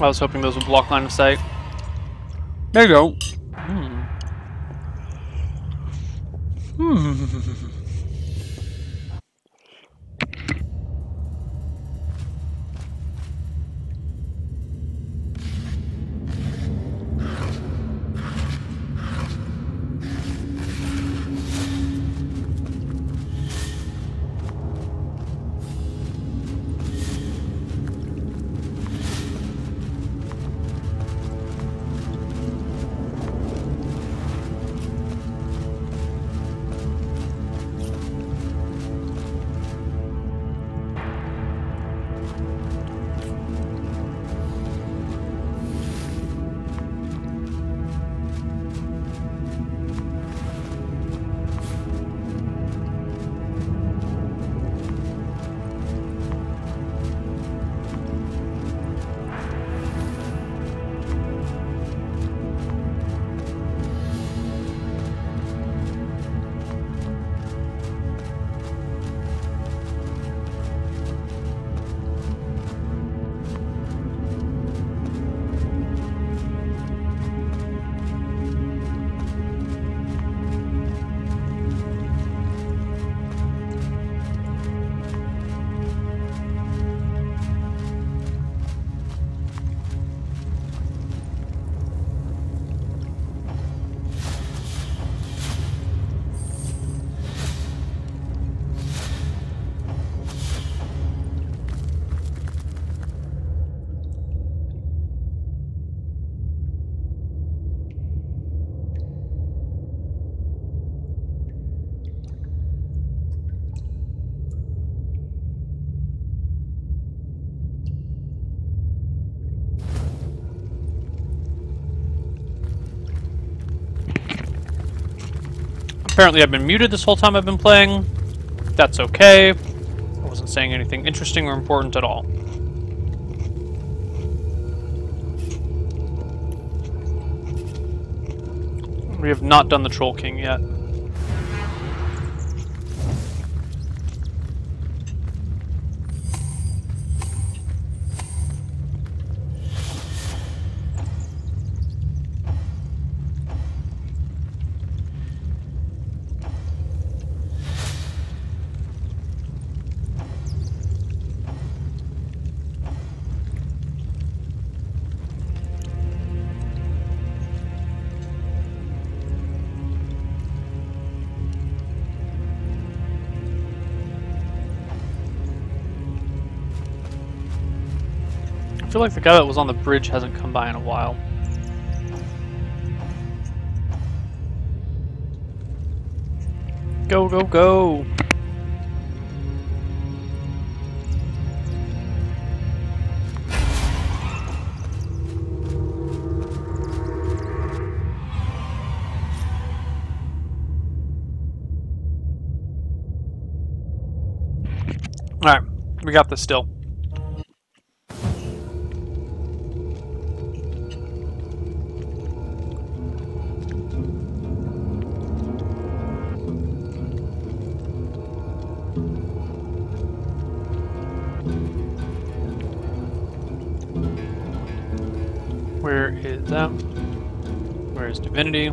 I was hoping those would block line of sight. There you go. Apparently I've been muted this whole time I've been playing. That's okay. I wasn't saying anything interesting or important at all. We have not done the Troll King yet. I feel like the guy that was on the bridge hasn't come by in a while. Go, go, go! Alright, we got this still. Where is that? Where is Divinity?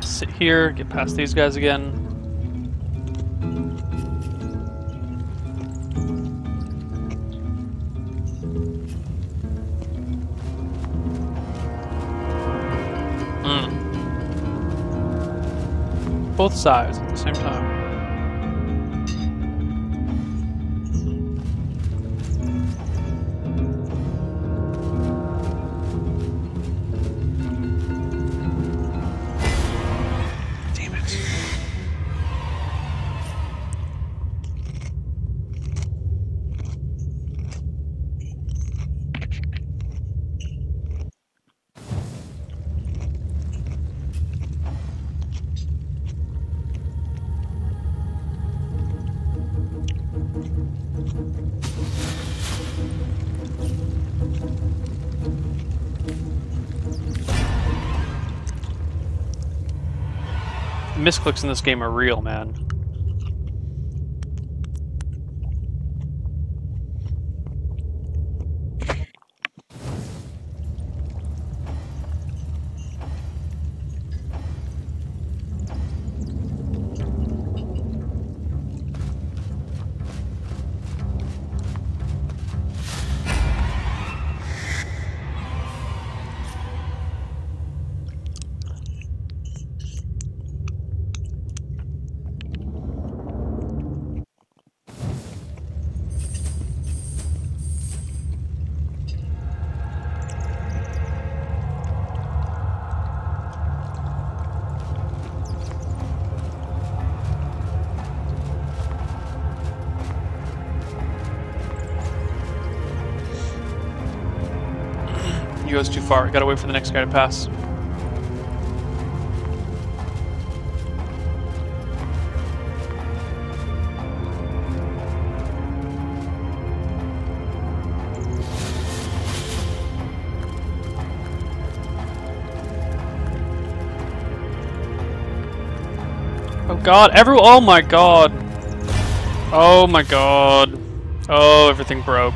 Sit here, get past these guys again. Both sides at the same time. Damn it. Misclicks in this game are real, man. He goes too far. I gotta wait for the next guy to pass. Oh god, oh my god. Oh my god. Oh, everything broke.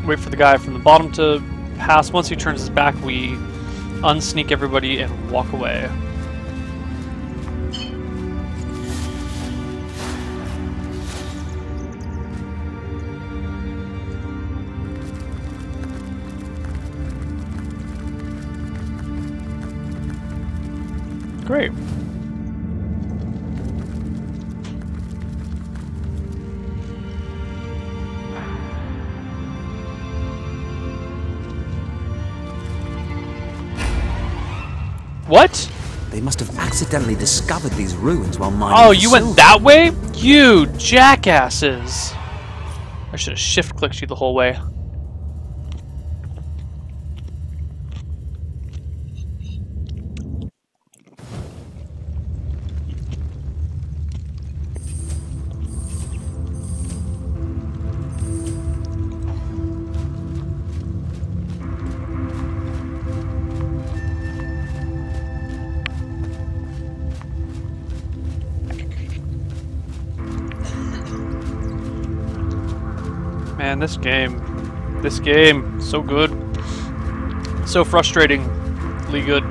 Wait for the guy from the bottom to pass. Once he turns his back, we unsneak everybody and walk away. Great. What? They must have accidentally discovered these ruins while mining. Oh, you went that way? You jackasses! I should have shift-clicked you the whole way. Man, this game, so good. So frustratingly good.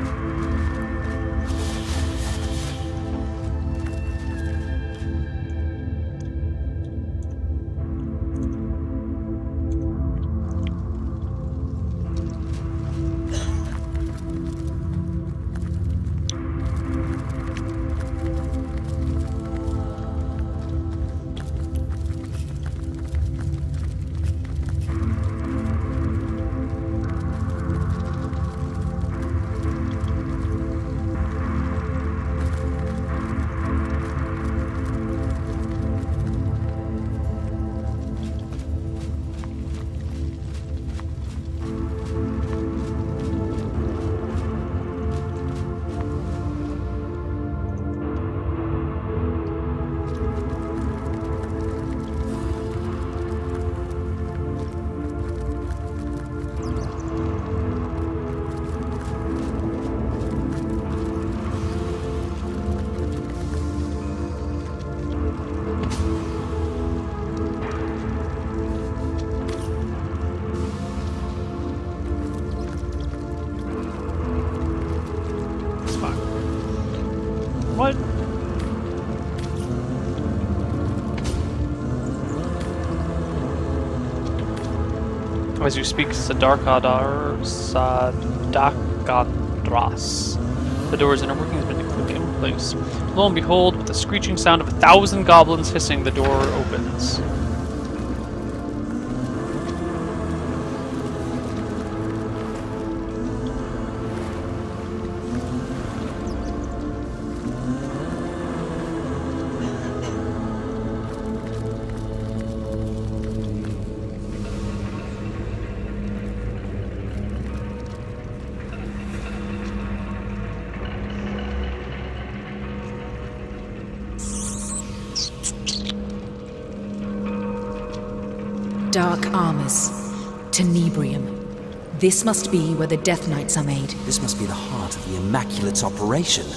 What? As you speak, Sadakadras. The door's inner working has been clearly in place. Lo and behold, with the screeching sound of 1,000 goblins hissing, the door opens. dark armors. Tenebrium. This must be where the Death Knights are made. This must be the heart of the Immaculate's operation.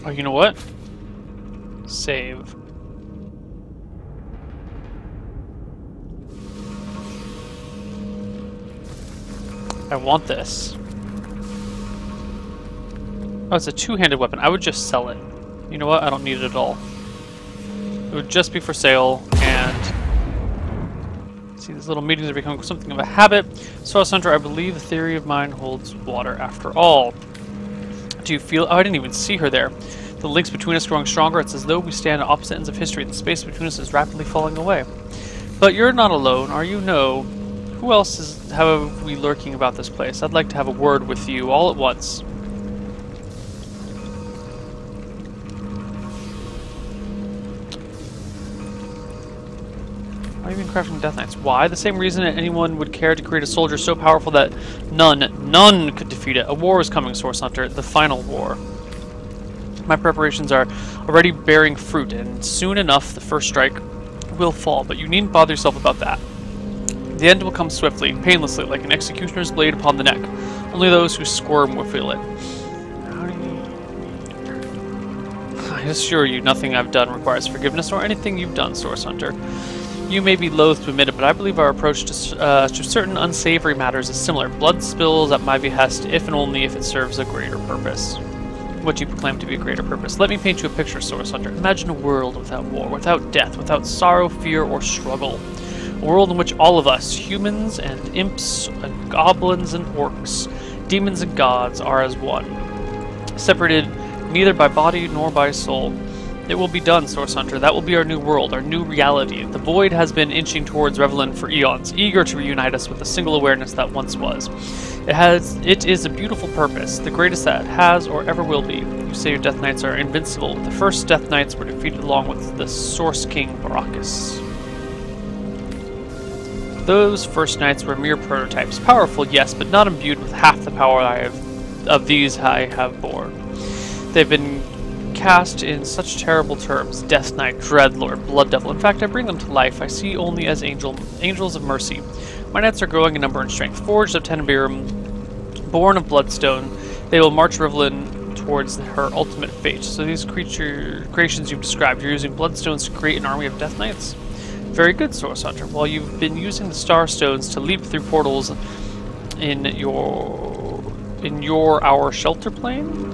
Oh, you know what? Save. I want this. Oh, it's a two-handed weapon. I would just sell it. You know what? I don't need it at all. It would just be for sale, and... See, these little meetings are becoming something of a habit. Source Hunter, I believe the theory of mine holds water after all. Do you feel... Oh, I didn't even see her there. The links between us growing stronger. It's as though we stand at opposite ends of history. The space between us is rapidly falling away. But you're not alone, are you? No. Who else have we lurking about this place? I'd like to have a word with you all at once. Why have you been crafting Death Knights? Why? The same reason that anyone would care to create a soldier so powerful that none could defeat it. A war is coming, Source Hunter. The final war. My preparations are already bearing fruit, and soon enough the first strike will fall, but you needn't bother yourself about that. The end will come swiftly, painlessly, like an executioner's blade upon the neck. Only those who squirm will feel it. I assure you, nothing I've done requires forgiveness or anything you've done, Source Hunter. You may be loath to admit it, but I believe our approach to certain unsavory matters is similar. Blood spills at my behest, if and only if it serves a greater purpose. What you proclaim to be a greater purpose. Let me paint you a picture, Source Hunter. Imagine a world without war, without death, without sorrow, fear, or struggle. A world in which all of us, humans and imps and goblins and orcs, demons and gods, are as one. Separated neither by body nor by soul. It will be done, Source Hunter. That will be our new world, our new reality. The Void has been inching towards Revelin for eons, eager to reunite us with the single awareness that once was. It is a beautiful purpose, the greatest that has or ever will be. You say your Death Knights are invincible. The first Death Knights were defeated along with the Source King Baracus. Those first knights were mere prototypes. Powerful, yes, but not imbued with half the power of these I have borne. They've been cast in such terrible terms. Death Knight, Dreadlord, Blood Devil. In fact, I bring them to life. I see only as angels of mercy. My knights are growing in number and strength. Forged of Tenebrium, born of Bloodstone, they will march Rivlin towards her ultimate fate. So these creations you've described, you're using Bloodstones to create an army of Death Knights? Very good, Source Hunter. While you've been using the Star Stones to leap through portals in our shelter plane,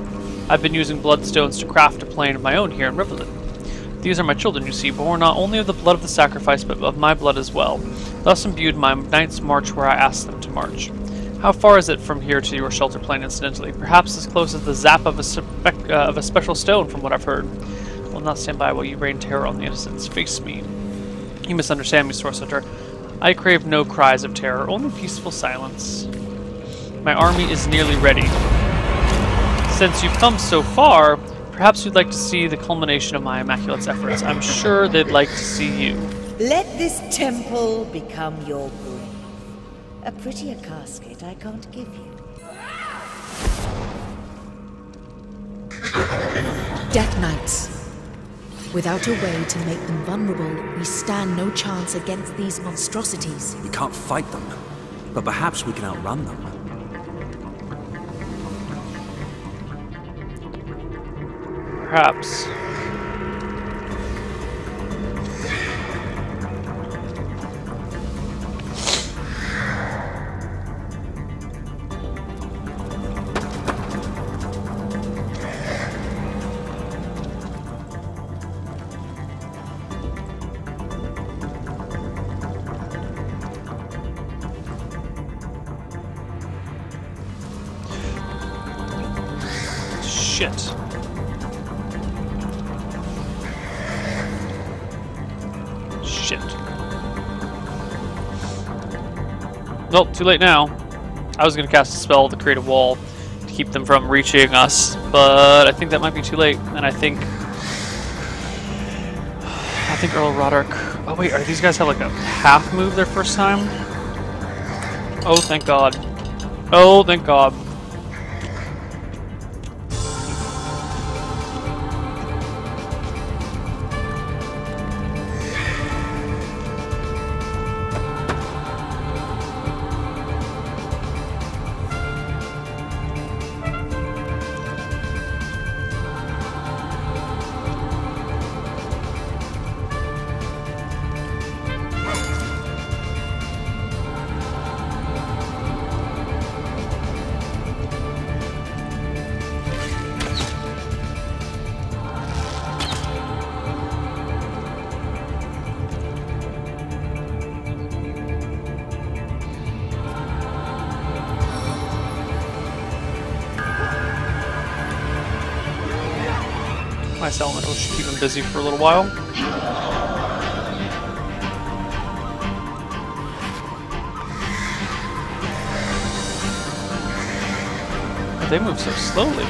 I've been using Bloodstones to craft a plane of my own here in Rivlin. These are my children, you see, born not only of the blood of the sacrifice, but of my blood as well. Thus imbued, my knights march where I ask them to march. How far is it from here to your shelter plane, incidentally? Perhaps as close as the zap of a special stone, from what I've heard. I will not stand by while you rain terror on the innocents. Face me. You misunderstand me, Source Hunter. I crave no cries of terror, only peaceful silence. My army is nearly ready. Since you've come so far, perhaps you'd like to see the culmination of my Immaculate's efforts. I'm sure they'd like to see you. Let this temple become your grave. A prettier casket I can't give you. Death Knights. Without a way to make them vulnerable, we stand no chance against these monstrosities. We can't fight them, but perhaps we can outrun them. Perhaps. Shit. Shit. Nope, too late now. I was going to cast a spell to create a wall to keep them from reaching us, but I think that might be too late, and I think think Earl Roderick... Oh wait, are these guys have like a half move their first time? Oh, thank God. Oh, thank God. Nice elemental should keep him busy for a little while. They move so slowly.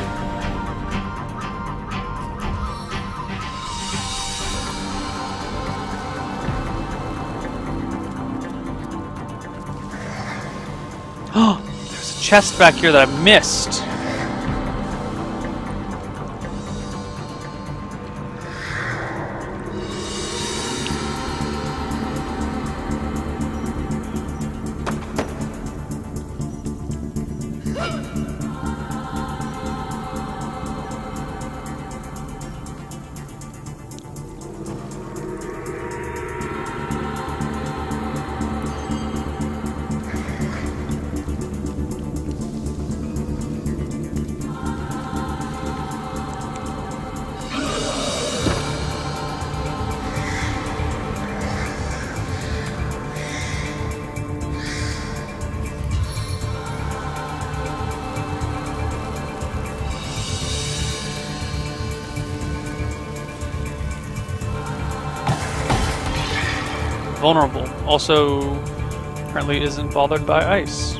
Oh, there's a chest back here that I missed. Vulnerable. Also, apparently isn't bothered by ice.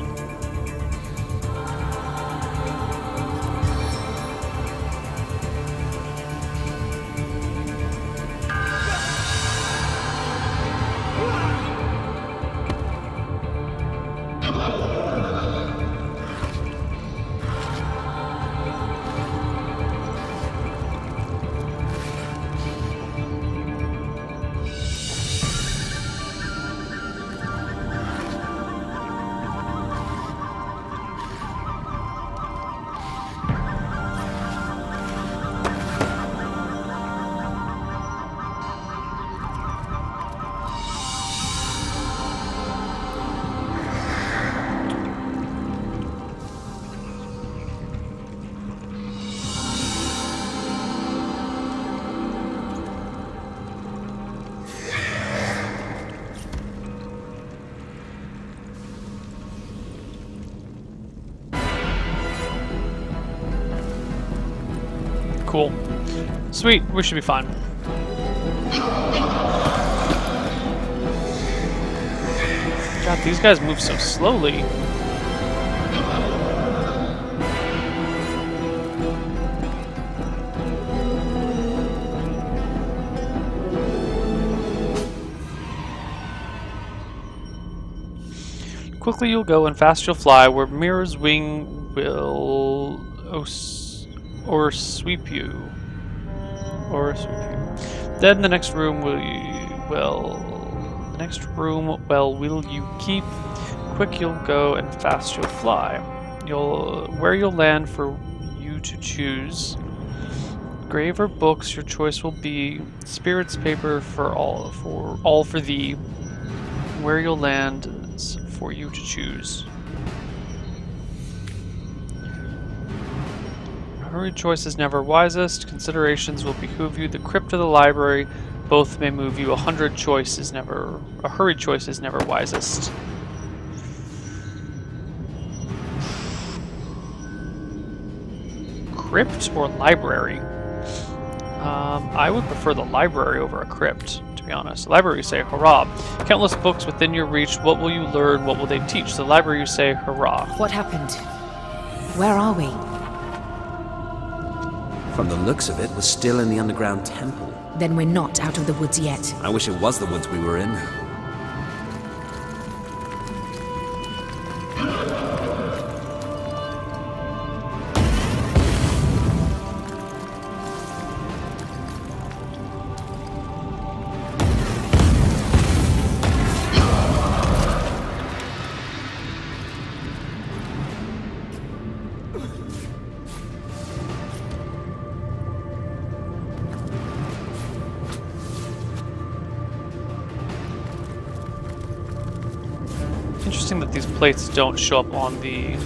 Cool. Sweet, we should be fine. God, these guys move so slowly. Quickly you'll go and fast you'll fly, where Mirror's wing will sweep you. Then the next room will you keep? Quick you'll go and fast you'll fly. Where you'll land for you to choose. Grave or books, your choice will be. Spirit's paper for all for thee. Where you'll land is for you to choose. Hurried choice is never wisest. Considerations will behoove you. The crypt or the library, both may move you. A hurried choice is never wisest. Crypt or library? I would prefer the library over a crypt, to be honest. The library, you say, hurrah. Countless books within your reach. What will you learn? What will they teach? The library, you say, hurrah. What happened? Where are we? From the looks of it, we're still in the underground temple. Then we're not out of the woods yet. I wish it was the woods we were in. Interesting that these plates don't show up on the...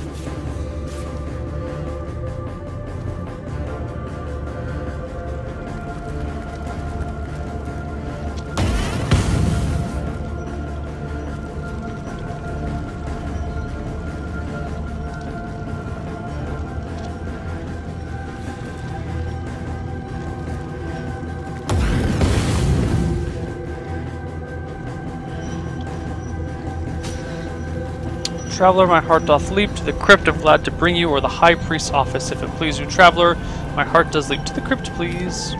Traveler, my heart doth leap to the crypt. I'm glad to bring you, or the high priest's office, if it please you. Traveler, my heart does leap to the crypt, please.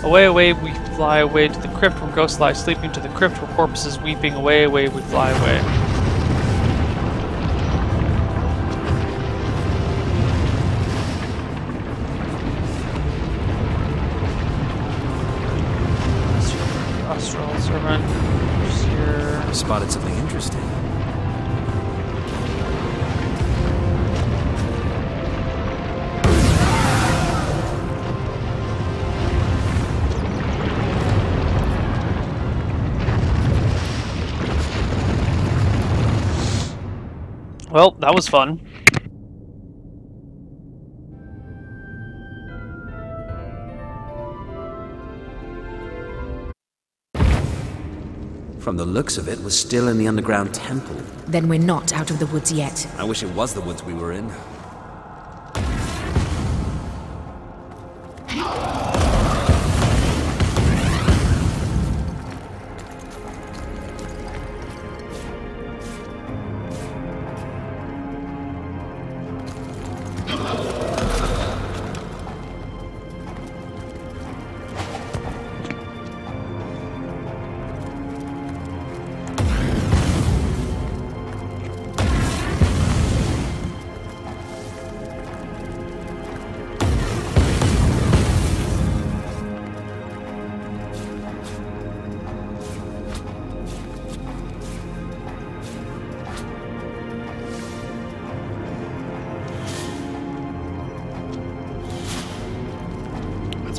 Away, away, we fly away to the crypt, where ghosts lie sleeping. To the crypt, where corpses weeping. Away, away, we fly away. Astral servant. Here. Spotted something interesting. Well, that was fun. From the looks of it, we're still in the underground temple. Then we're not out of the woods yet. I wish it was the woods we were in.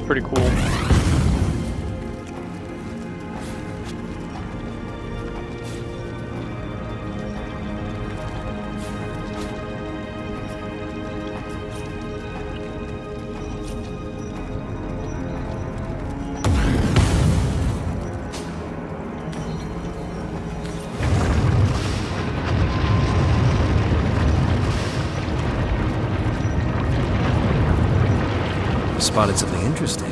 Pretty cool. Spotted something interesting.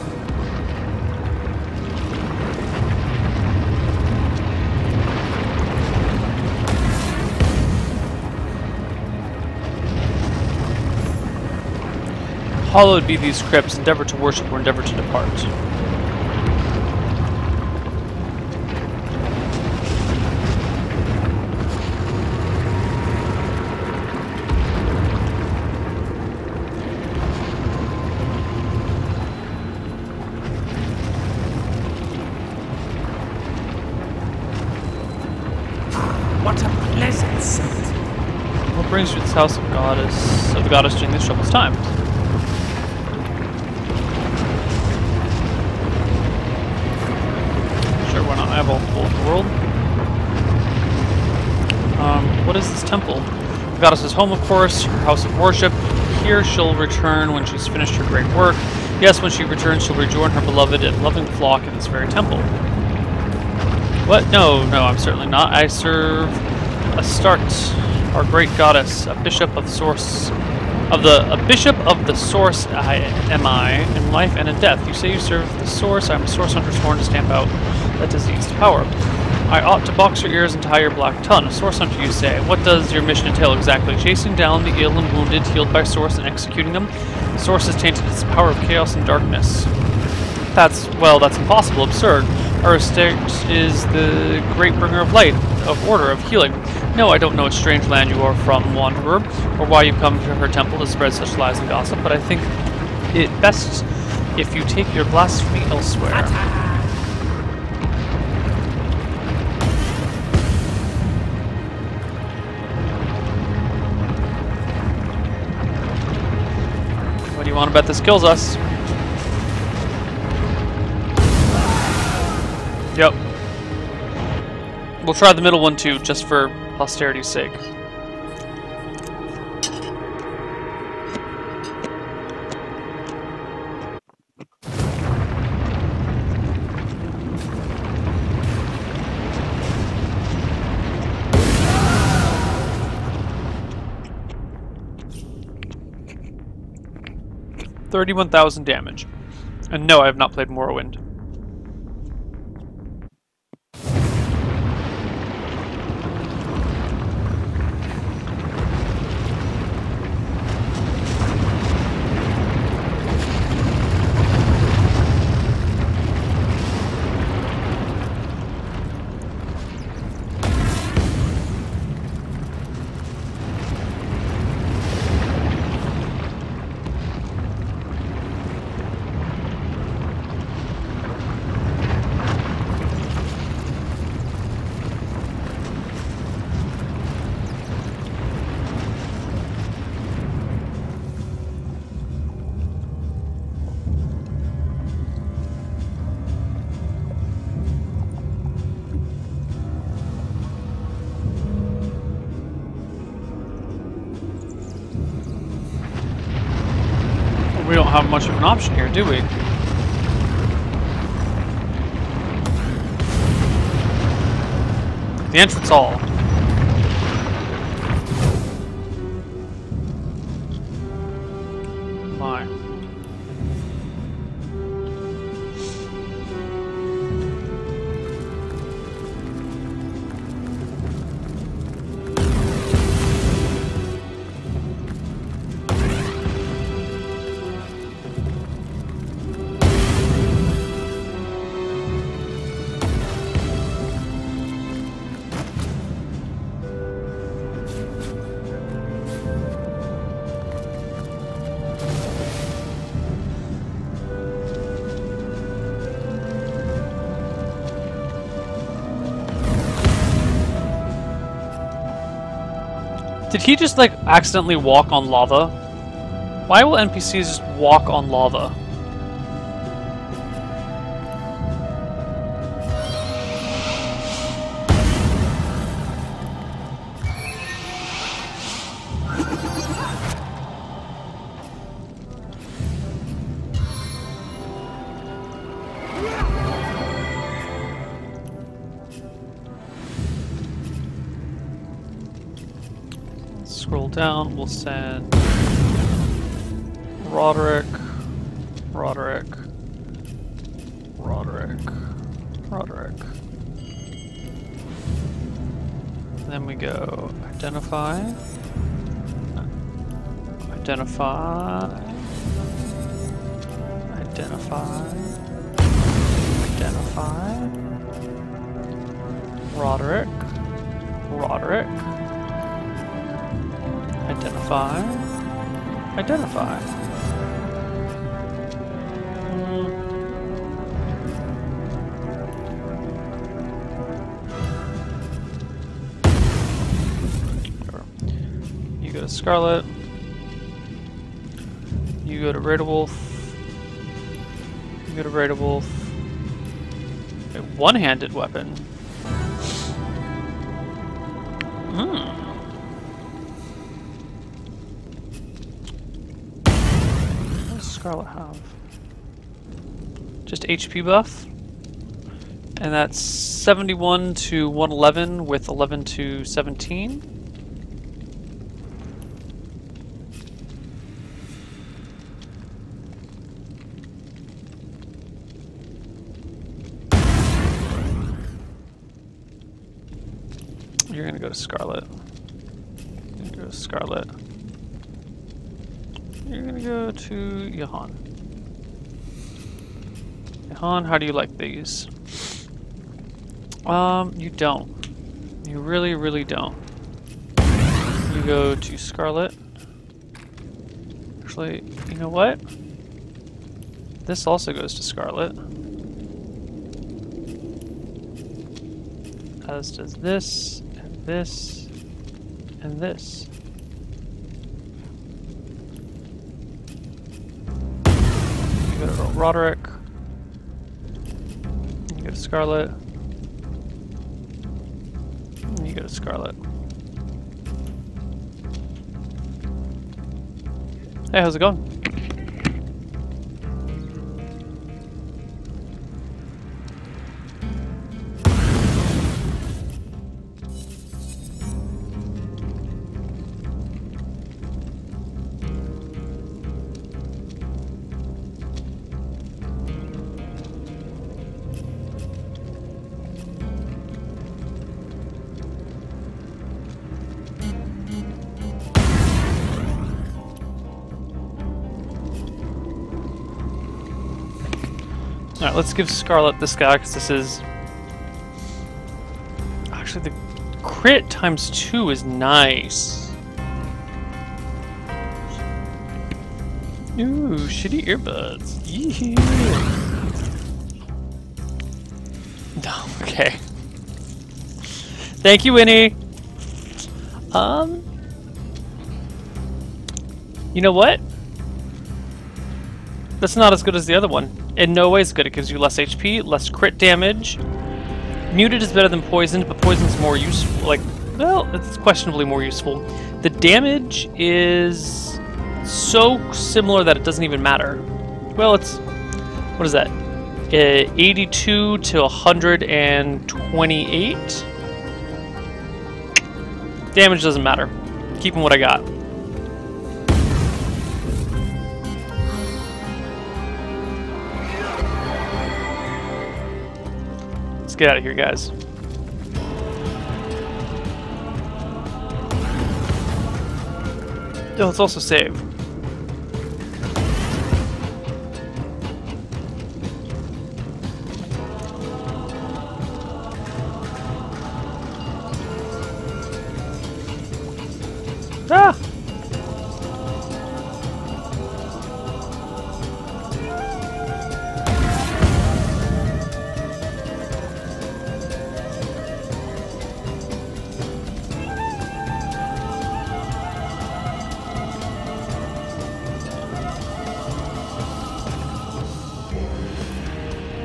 Hallowed be these crypts, endeavor to worship or endeavor to depart. What a pleasant sight. What brings you to this house of the goddess during these troublous times? Sure, why not? I have all the gold in the world. What is this temple? The goddess's home, of course, her house of worship. Here she'll return when she's finished her great work. Yes, when she returns, she'll rejoin her beloved and loving flock in this very temple. What? No, I'm certainly not. I serve Astarte, our great goddess, a bishop of the source of the source. Am I in life and in death? You say you serve the source. I'm a source hunter sworn to stamp out that diseased power. I ought to box your ears and tie your black tongue. A source hunter, you say. What does your mission entail exactly? Chasing down the ill and wounded, healed by source, and executing them? The source has tainted its power of chaos and darkness. That's impossible, absurd. Our estate is the great bringer of light, of order, of healing. No, I don't know what strange land you are from, wanderer, or why you come to her temple to spread such lies and gossip, but I think it best if you take your blasphemy elsewhere. What do you want to bet this kills us? Yep. We'll try the middle one too, just for posterity's sake. $31,000 damage. And no, I have not played Morrowind. We don't have much of an option here, do we? The entrance hall. My. Did he just, like, accidentally walk on lava? Why will NPCs just walk on lava? Scroll down, we'll send Roderick. Then we go identify. Roderick. Identify. You go to Scarlet. You go to Raidewolf. A one-handed weapon. What does Scarlet have? Just HP buff. And that's 71 to 111 with 11 to 17. You're gonna go to Scarlet. You're gonna go to Johan. Johan, how do you like these? You don't. You really, really don't. You go to Scarlet. Actually, you know what? This also goes to Scarlet. As does this, and this, and this. You go to Roderick. You go to Scarlet. And you go to Scarlet. Hey, how's it going? Alright, let's give Scarlet this guy, because this is... Actually, the crit times 2 is nice. Ooh, shitty earbuds. Yeah. No, okay. Thank you, Winnie. You know what? That's not as good as the other one. In no way is good. It gives you less HP, less crit damage. Muted is better than poisoned, but poison's more useful. Like, well, it's questionably more useful. The damage is so similar that it doesn't even matter. Well, it's... What is that? 82 to 128? Damage doesn't matter. Keeping what I got. Let's get out of here, guys. Oh, let's also save. Ah!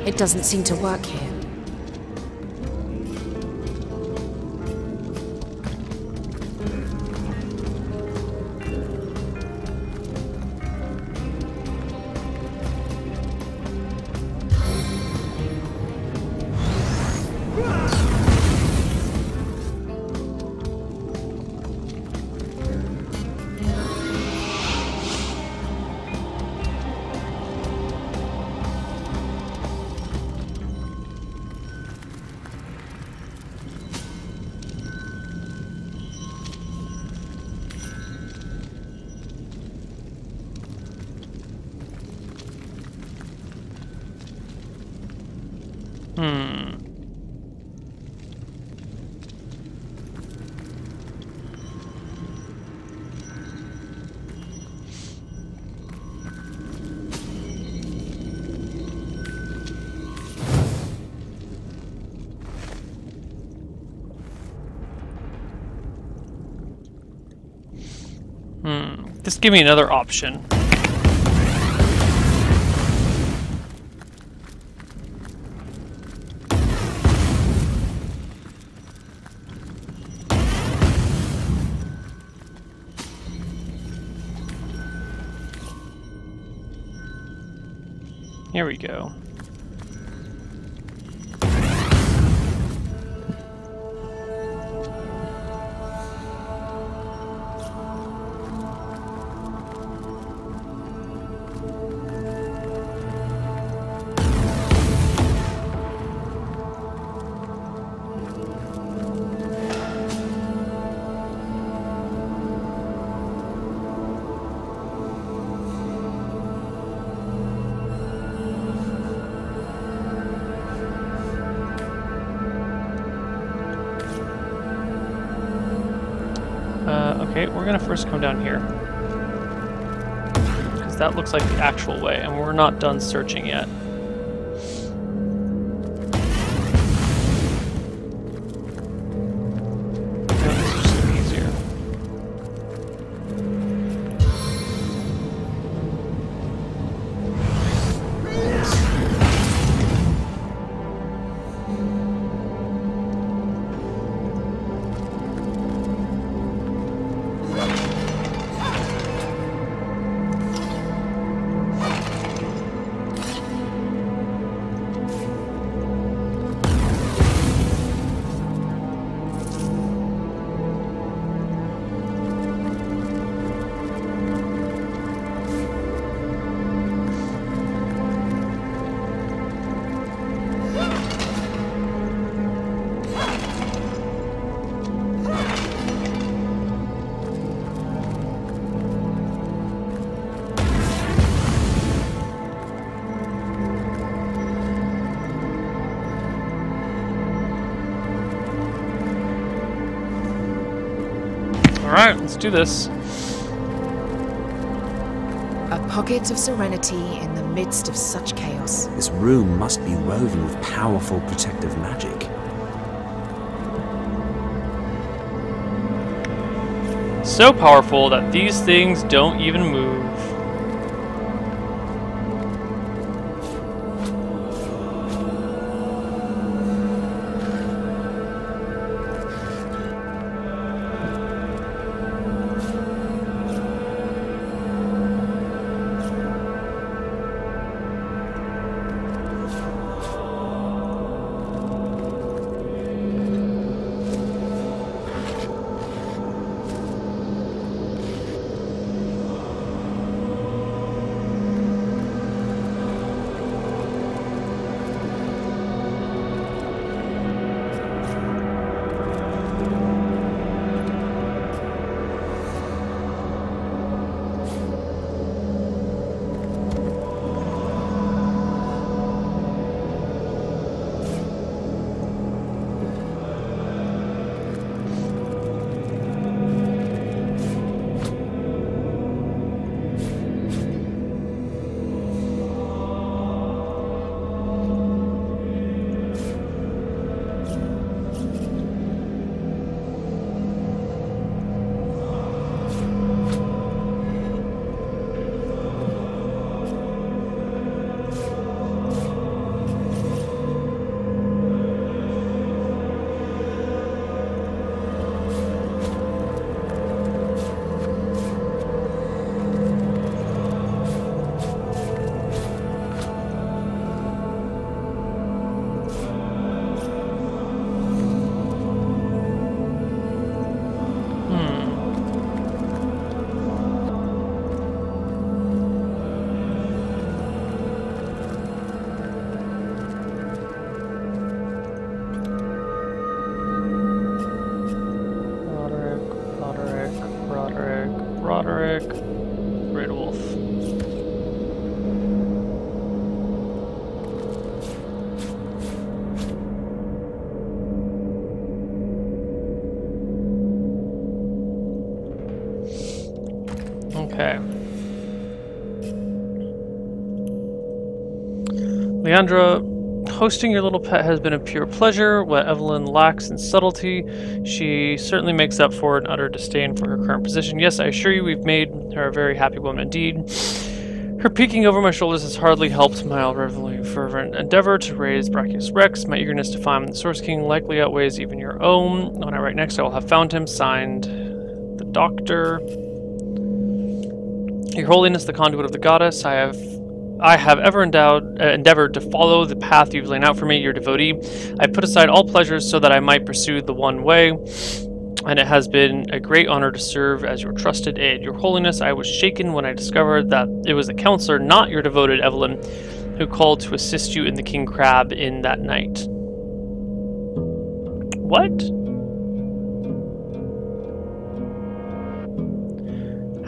It doesn't seem to work here. Just give me another option. Here we go. Okay, we're gonna first come down here. Because that looks like the actual way, and we're not done searching yet. Alright, let's do this. A pocket of serenity in the midst of such chaos. This room must be woven with powerful protective magic. So powerful that these things don't even move. Okay. Leandra, hosting your little pet has been a pure pleasure. What Evelyn lacks in subtlety, she certainly makes up for in utter disdain for her current position. Yes, I assure you we've made her a very happy woman indeed. Her peeking over my shoulders has hardly helped my already fervent endeavor to raise Brachiosaurus Rex. My eagerness to find the Source King likely outweighs even your own. When I write next, I will have found him. Signed, the Doctor. Your Holiness, the conduit of the Goddess, I have ever endeavored to follow the path you've laid out for me, your devotee. I put aside all pleasures so that I might pursue the one way, and it has been a great honor to serve as your trusted aid. Your Holiness, I was shaken when I discovered that it was the counselor, not your devoted Evelyn, who called to assist you in the King Crab in that night. What?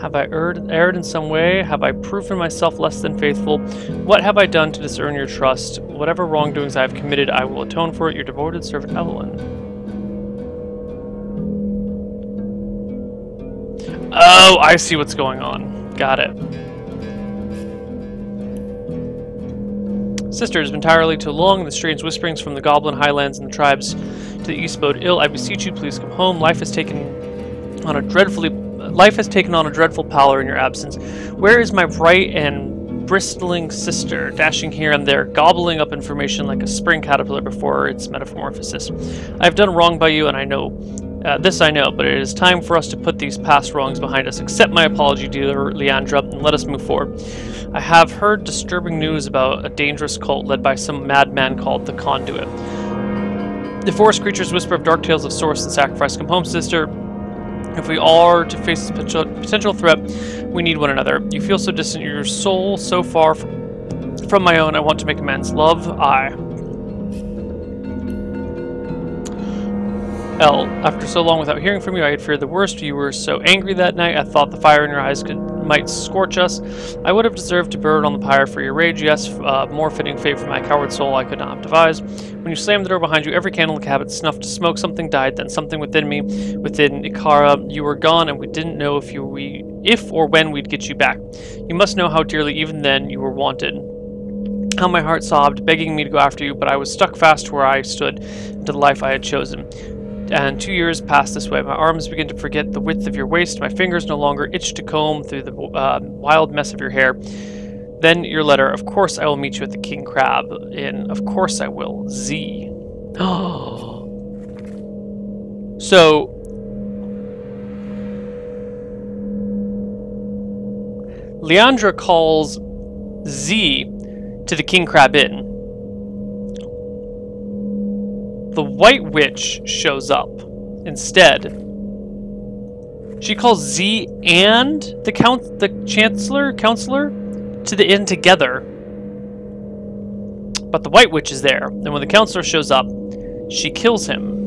Have I erred in some way? Have I proven myself less than faithful? What have I done to disearn your trust? Whatever wrongdoings I have committed, I will atone for it. Your devoted servant, Evelyn. Oh, I see what's going on. Got it. Sister, it has been entirely too long. The strange whisperings from the Goblin Highlands and the tribes to the east bode ill. I beseech you, please come home. Life has taken on a dreadful pallor in your absence. Where is my bright and bristling sister, dashing here and there, gobbling up information like a spring caterpillar before its metamorphosis? I have done wrong by you, and I know. This I know, but it is time for us to put these past wrongs behind us. Accept my apology, dear Leandra, and let us move forward. I have heard disturbing news about a dangerous cult led by some madman called the Conduit. The forest creatures whisper of dark tales of source and sacrifice. Come home, sister. If we are to face this potential threat, we need one another. You feel so distant, your soul so far from my own. I want to make amends. Love, I. L. After so long without hearing from you, I had feared the worst. You were so angry that night, I thought the fire in your eyes might scorch us. I would have deserved to burn on the pyre for your rage. Yes, more fitting fate for my coward soul I could not have devised. When you slammed the door behind you, every candle in the cabin snuffed to smoke. Something died, then something within me, within Ikara. You were gone, and we didn't know if or when we'd get you back. You must know how dearly, even then, you were wanted. How my heart sobbed, begging me to go after you, but I was stuck fast where I stood into the life I had chosen. And 2 years passed this way. My arms began to forget the width of your waist. My fingers no longer itched to comb through the wild mess of your hair. Then your letter. Of course I will meet you at the King Crab Inn. Of course I will. Z. So... Leandra calls Z to the King Crab Inn. The White Witch shows up instead. She calls Z and the Chancellor to the inn together. But the White Witch is there, and when the Counselor shows up, she kills him.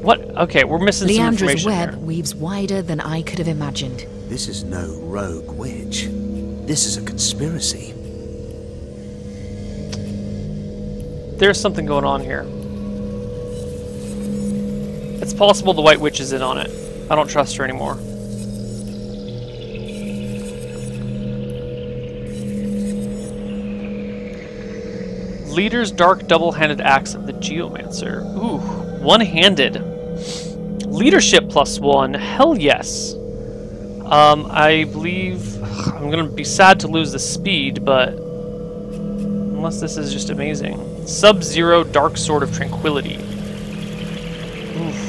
What? Okay, we're missing some information Leandra's web here. weaves wider than I could have imagined. This is no rogue witch. This is a conspiracy. There's something going on here. It's possible the White Witch is in on it. I don't trust her anymore. Leader's dark double-handed axe of the Geomancer. Ooh, one-handed. Leadership +1. Hell yes. I believe I'm gonna be sad to lose the speed, but unless this is just amazing. Sub-Zero Dark Sword of Tranquility. Oof.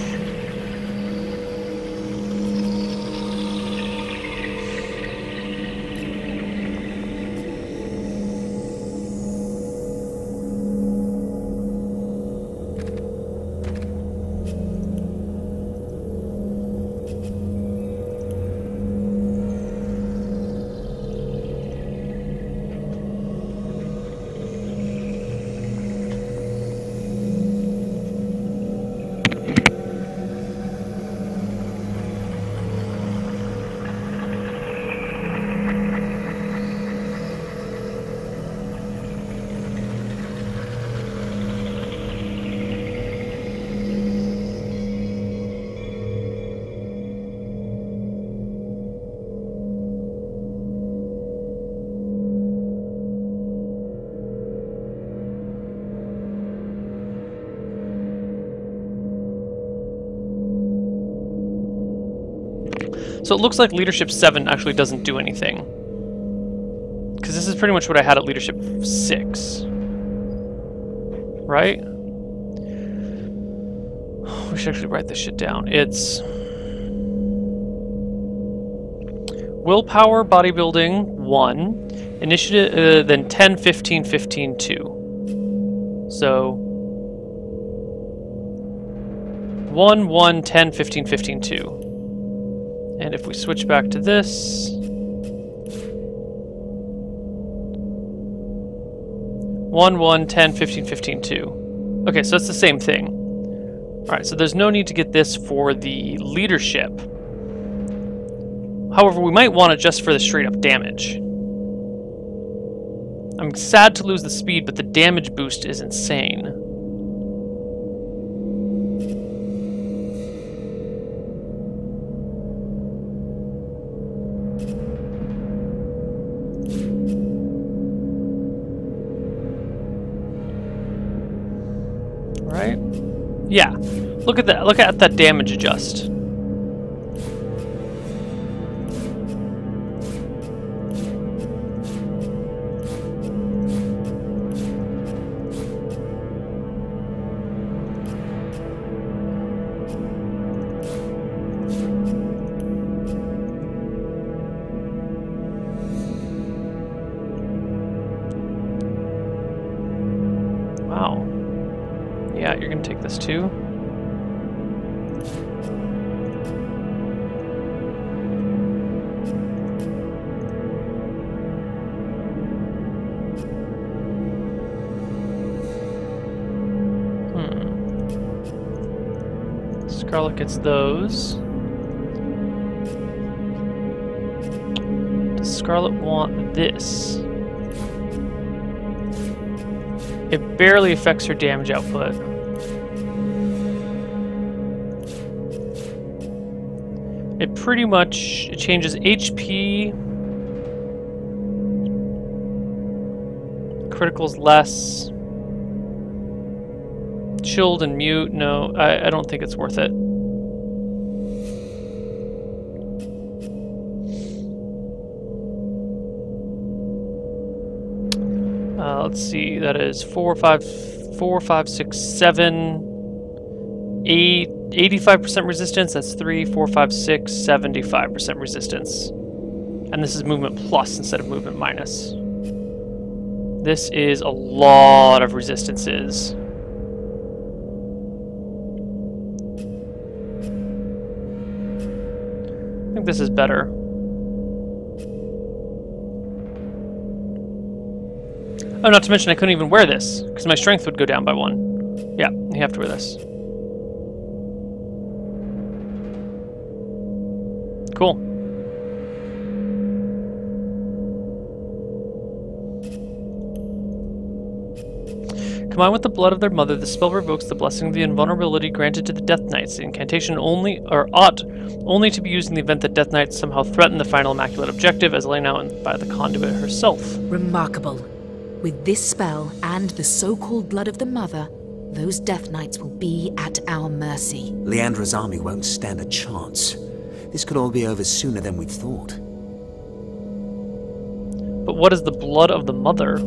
So it looks like Leadership 7 actually doesn't do anything. Because this is pretty much what I had at Leadership 6. Right? We should actually write this shit down. It's... Willpower, Bodybuilding, 1. Initiative, then 10, 15, 15, 2. So... 1, 1, 10, 15, 15, 2. And if we switch back to this... 1, 1, 10, 15, 15, 2. Okay, so it's the same thing. Alright, so there's no need to get this for the leadership. However, we might want it just for the straight-up damage. I'm sad to lose the speed, but the damage boost is insane. right? Yeah. Look at that. Look at that damage adjust. Wow. Yeah, you're gonna take this too. Scarlet gets those. Does Scarlet want this? It barely affects her damage output. It pretty much changes HP. Critical's less. Chilled and mute. No, I don't think it's worth it. Let's see. That is 4, 5, 6, 7, 8, 85% resistance. That's 3, 4, 5, 6, 75% resistance. And this is movement plus instead of movement minus. This is a lot of resistances. I think this is better. Oh, not to mention I couldn't even wear this, because my strength would go down by 1. Yeah, you have to wear this. Cool. Combined with the blood of their mother, the spell revokes the blessing of the invulnerability granted to the Death Knights. The incantation ought only to be used in the event that Death Knights somehow threaten the final Immaculate Objective, as laid out by the conduit herself. Remarkable. With this spell and the so-called blood of the mother, those Death Knights will be at our mercy. Leandra's army won't stand a chance. This could all be over sooner than we thought. But what is the blood of the mother?